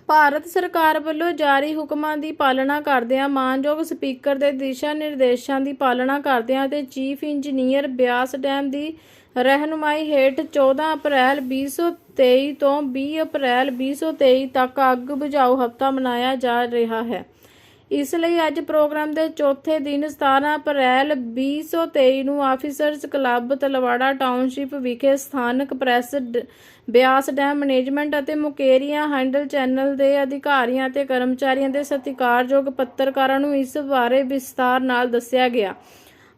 ਭਾਰਤ ਸਰਕਾਰ ਵੱਲੋਂ ਜਾਰੀ ਹੁਕਮਾਂ ਦੀ ਪਾਲਣਾ ਕਰਦਿਆਂ ਮਾਨਯੋਗ ਸਪੀਕਰ ਦੇ ਦਿਸ਼ਾ ਨਿਰਦੇਸ਼ਾਂ ਦੀ ਪਾਲਣਾ ਕਰਦਿਆਂ ਅਤੇ ਚੀਫ ਇੰਜੀਨੀਅਰ ਬਿਆਸ ਡੈਮ ਦੀ ਰਹਿਨੁਮਾਈ ਹੇਠ 14 ਅਪ੍ਰੈਲ 2023 ਤੋਂ 20 ਅਪ੍ਰੈਲ 2023 ਤੱਕ ਅੱਗ ਬੁਝਾਓ ਹਫ਼ਤਾ ਮਨਾਇਆ ਜਾ ਰਿਹਾ ਹੈ। ਇਸ ਲਈ ਅੱਜ ਪ੍ਰੋਗਰਾਮ ਦੇ ਚੌਥੇ ਦਿਨ 17 ਅਪ੍ਰੈਲ 2023 ਨੂੰ ਆਫੀਸਰਸ ਕਲੱਬ ਤਲਵਾੜਾ ਟਾਊਨਸ਼ਿਪ ਵਿਖੇ ਸਥਾਨਕ ਪ੍ਰੈਸ ਬਿਆਸ ਡੈਮ ਮੈਨੇਜਮੈਂਟ ਅਤੇ ਮੁਕੇਰੀਆਂ ਹੈਂਡਲ ਚੈਨਲ ਦੇ ਅਧਿਕਾਰੀਆਂ ਅਤੇ ਕਰਮਚਾਰੀਆਂ ਦੇ ਸਤਿਕਾਰਯੋਗ ਪੱਤਰਕਾਰਾਂ ਨੂੰ ਇਸ ਬਾਰੇ ਵਿਸਤਾਰ ਨਾਲ ਦੱਸਿਆ ਗਿਆ।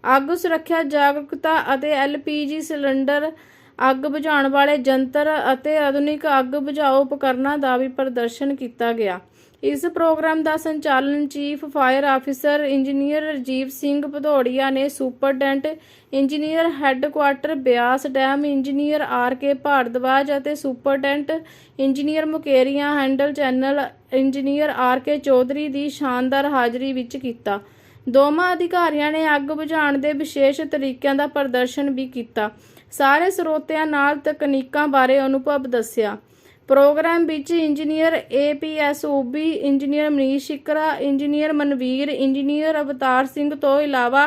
ਅੱਗ ਸੁਰੱਖਿਆ ਜਾਗਰੂਕਤਾ ਅਤੇ LPG ਸਿਲੰਡਰ, ਅੱਗ ਬੁਝਾਉਣ ਵਾਲੇ ਯੰਤਰ ਅਤੇ ਆਧੁਨਿਕ ਅੱਗ ਬੁਝਾਓ ਉਪਕਰਨਾਂ ਦਾ ਵੀ ਪ੍ਰਦਰਸ਼ਨ ਕੀਤਾ ਗਿਆ। ਇਸ ਪ੍ਰੋਗਰਾਮ ਦਾ ਸੰਚਾਲਨ chief fire officer engineer Rajiv Singh Bhadauria ਨੇ, superintendent engineer headquarter Beas dam engineer RK Bhardwaj ਅਤੇ superintendent engineer Mukerian hydel channel engineer RK Chaudhary ਦੀ ਸ਼ਾਨਦਾਰ ਹਾਜ਼ਰੀ ਵਿੱਚ ਕੀਤਾ। ਦੋਵਾਂ ਅਧਿਕਾਰੀਆਂ ਨੇ ਅੱਗ ਬੁਝਾਉਣ ਦੇ ਵਿਸ਼ੇਸ਼ ਤਰੀਕਿਆਂ ਦਾ ਪ੍ਰਦਰਸ਼ਨ ਵੀ ਕੀਤਾ। ਸਾਰੇ ਸਰੋਤਿਆਂ ਨਾਲ ਤਕਨੀਕਾਂ ਬਾਰੇ ਅਨੁਭਵ ਦੱਸਿਆ। ਪ੍ਰੋਗਰਾਮ ਵਿੱਚ engineer APSOB, engineer Manish Shikra, engineer Manvir, engineer Avtar Singh ਤੋਂ ਇਲਾਵਾ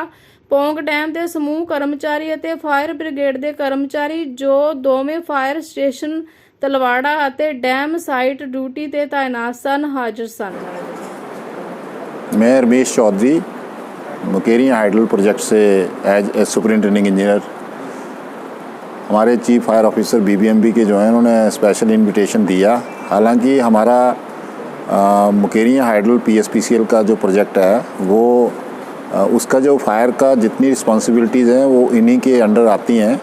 ਪੌਂਗ ਡੈਮ ਦੇ ਸਮੂਹ ਕਰਮਚਾਰੀ ਅਤੇ ਫਾਇਰ ਬ੍ਰਿਗੇਡ ਦੇ ਕਰਮਚਾਰੀ ਜੋ ਦੋਵੇਂ ਫਾਇਰ ਸਟੇਸ਼ਨ ਤਲਵਾੜਾ ਅਤੇ ਡੈਮ ਸਾਈਟ ਡਿਊਟੀ ਤੇ ਤਾਇਨਾਤ ਸਨ, ਹਾਜ਼ਰ सन। मैं रमेश चौधरी मुकेरियां हाइडल प्रोजेक्ट से एज ए सुपरिटेंडिंग इंजीनियर, हमारे चीफ फायर ऑफिसर BBMB के जो हैं उन्होंने स्पेशल इनविटेशन दिया। हालांकि हमारा मुकेरियां हाइडल PSPCL का जो प्रोजेक्ट है वो उसका जो फायर का जितनी रिस्पॉन्सिबिलिटीज़ हैं वो इन्हीं के अंडर आती हैं।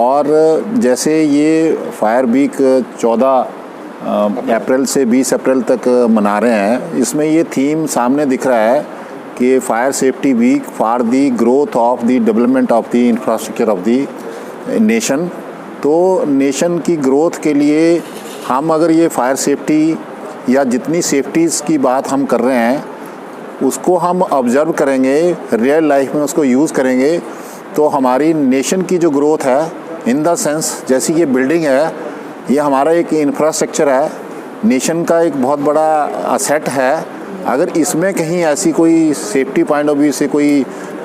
और जैसे ये फायर वीक 14 अप्रैल से 20 अप्रैल तक मना रहे हैं, इसमें ये थीम सामने दिख रहा है कि fire safety week for the growth of the development of the infrastructure of the nation. तो नेशन की ग्रोथ के लिए हम अगर ये फायर सेफ्टी या जितनी सेफ्टीज़ की बात हम कर रहे हैं उसको हम ऑब्ज़र्व करेंगे, रियल लाइफ में उसको यूज़ करेंगे, तो हमारी नेशन की जो ग्रोथ है इन द सेंस जैसी ये बिल्डिंग है, ये हमारा एक इंफ्रास्ट्रक्चर है, नेशन का एक बहुत बड़ा असेट है। अगर इसमें कहीं ऐसी कोई सेफ्टी पॉइंट ऑफ व्यू से कोई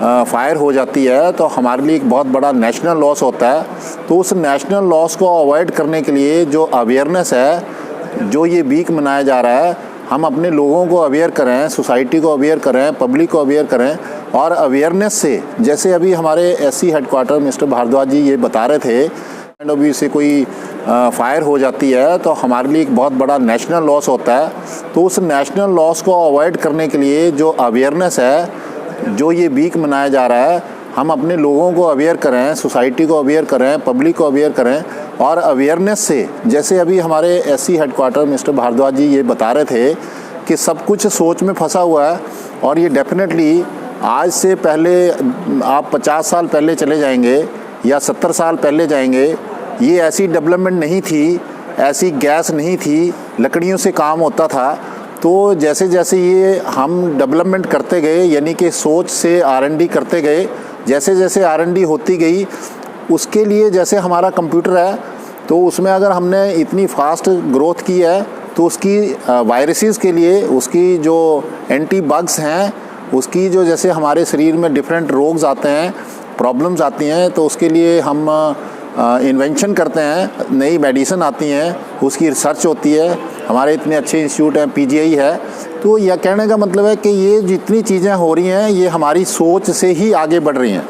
फायर हो जाती है तो हमारे लिए एक बहुत बड़ा नेशनल लॉस होता है। तो उस नेशनल लॉस को अवॉइड करने के लिए जो अवेयरनेस है, जो ये वीक मनाया जा रहा है, हम अपने लोगों को अवेयर करें, सोसाइटी को अवेयर करें, पब्लिक को अवेयर करें। और अवेयरनेस से जैसे अभी हमारे SC हेडक्वार्टर मिस्टर भारद्वाज जी ये बता रहे थे, पॉइंट ऑफ व्यू से कोई फायर हो जाती है तो हमारे लिए एक बहुत बड़ा नेशनल लॉस होता है। तो उस नेशनल लॉस को अवॉइड करने के लिए जो अवेयरनेस है, जो ये वीक मनाया जा रहा है, हम अपने लोगों को अवेयर करें, सोसाइटी को अवेयर करें, पब्लिक को अवेयर करें। और अवेयरनेस से जैसे अभी हमारे SC हेडक्वार्टर मिस्टर भारद्वाज जी ये बता रहे थे कि सब कुछ सोच में फंसा हुआ है। और ये डेफिनेटली आज से पहले आप 50 साल पहले चले जाएंगे या 70 साल पहले जाएंगे, ये ऐसी डेवलपमेंट नहीं थी, ऐसी गैस नहीं थी, लकड़ियों से काम होता था। तो जैसे जैसे ये हम डेवलपमेंट करते गए, यानी कि सोच से R&D करते गए, जैसे जैसे R&D होती गई, उसके लिए जैसे हमारा कंप्यूटर है तो उसमें अगर हमने इतनी फास्ट ग्रोथ की है तो उसकी वायरसेस के लिए उसकी जो एंटी बग्स हैं, उसकी जो जैसे हमारे शरीर में डिफरेंट रोग्स आते हैं, प्रॉब्लम्स आती हैं, तो उसके लिए हम इन्वेंशन करते हैं, नई मेडिसिन आती हैं, उसकी रिसर्च होती है। हमारे इतने अच्छे इंस्टीट्यूट हैं, PGI है। तो यह कहने का मतलब है कि ये जितनी चीज़ें हो रही हैं ये हमारी सोच से ही आगे बढ़ रही हैं।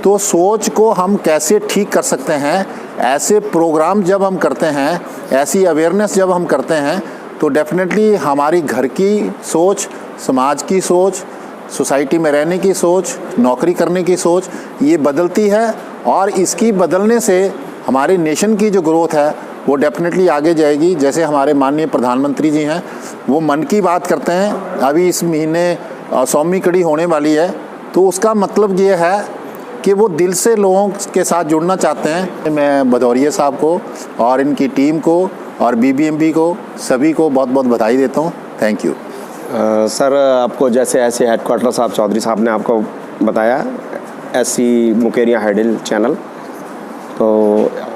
तो सोच को हम कैसे ठीक कर सकते हैं, ऐसे प्रोग्राम जब हम करते हैं, ऐसी अवेयरनेस जब हम करते हैं, तो डेफिनेटली हमारी घर की सोच, समाज की सोच, सोसाइटी में रहने की सोच, नौकरी करने की सोच ये बदलती है। और इसकी बदलने से हमारे नेशन की जो ग्रोथ है वो डेफिनेटली आगे जाएगी। जैसे हमारे माननीय प्रधानमंत्री जी हैं, वो मन की बात करते हैं, अभी इस महीने 100वीं कड़ी होने वाली है, तो उसका मतलब ये है कि वो दिल से लोगों के साथ जुड़ना चाहते हैं। मैं भदौरिया साहब को और इनकी टीम को और BBMB को सभी को बहुत बहुत बधाई देता हूँ। Thank you. सर, आपको जैसे ऐसे हेडक्वार्टर साहब चौधरी साहब ने आपको बताया, SC मुकेरियां हाइडल चैनल, तो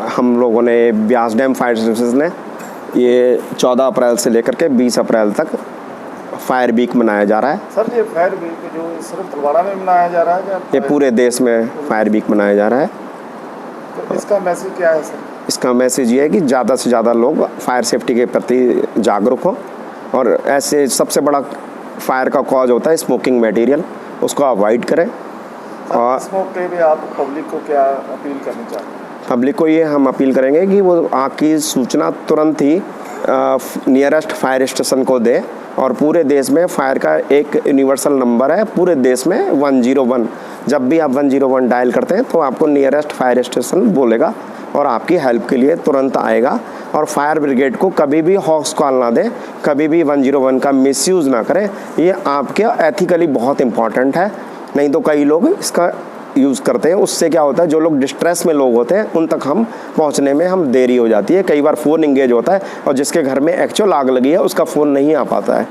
हम लोगों ने ब्यास डैम फायर सर्विसेज ने ये 14 अप्रैल से लेकर के 20 अप्रैल तक फायर वीक मनाया जा रहा है। सर ये फायर वीक जो सिर्फ भीलवाड़ा में मनाया जा रहा है या ये पूरे देश में फायर वीक मनाया जा रहा है। तो इसका मैसेज क्या है सर? इसका मैसेज ये है कि ज़्यादा से ज़्यादा लोग फायर सेफ्टी के प्रति जागरूक हों, और ऐसे सबसे बड़ा फायर का कॉज होता है स्मोकिंग मटेरियल, उसको अवॉइड करें। और स्मोक पे भी आप पब्लिक को क्या अपील करनी चाहते हैं? पब्लिक को ये हम अपील करेंगे कि वो आग की सूचना तुरंत ही नियरेस्ट फायर स्टेशन को दे, और पूरे देश में फायर का एक यूनिवर्सल नंबर है पूरे देश में 101। जब भी आप 101 डायल करते हैं तो आपको नियरेस्ट फायर स्टेशन बोलेगा और आपकी हेल्प के लिए तुरंत आएगा। और फायर ब्रिगेड को कभी भी हॉक्स कॉल ना दें, कभी भी 101 का मिसयूज़ ना करें। ये आपके एथिकली बहुत इंपॉर्टेंट है, नहीं तो कई लोग इसका यूज़ करते हैं। उससे क्या होता है, जो लोग डिस्ट्रेस में लोग होते हैं उन तक हम पहुंचने में हम देरी हो जाती है। कई बार फ़ोन इंगेज होता है और जिसके घर में एक्चुअल आग लगी है उसका फ़ोन नहीं आ पाता है।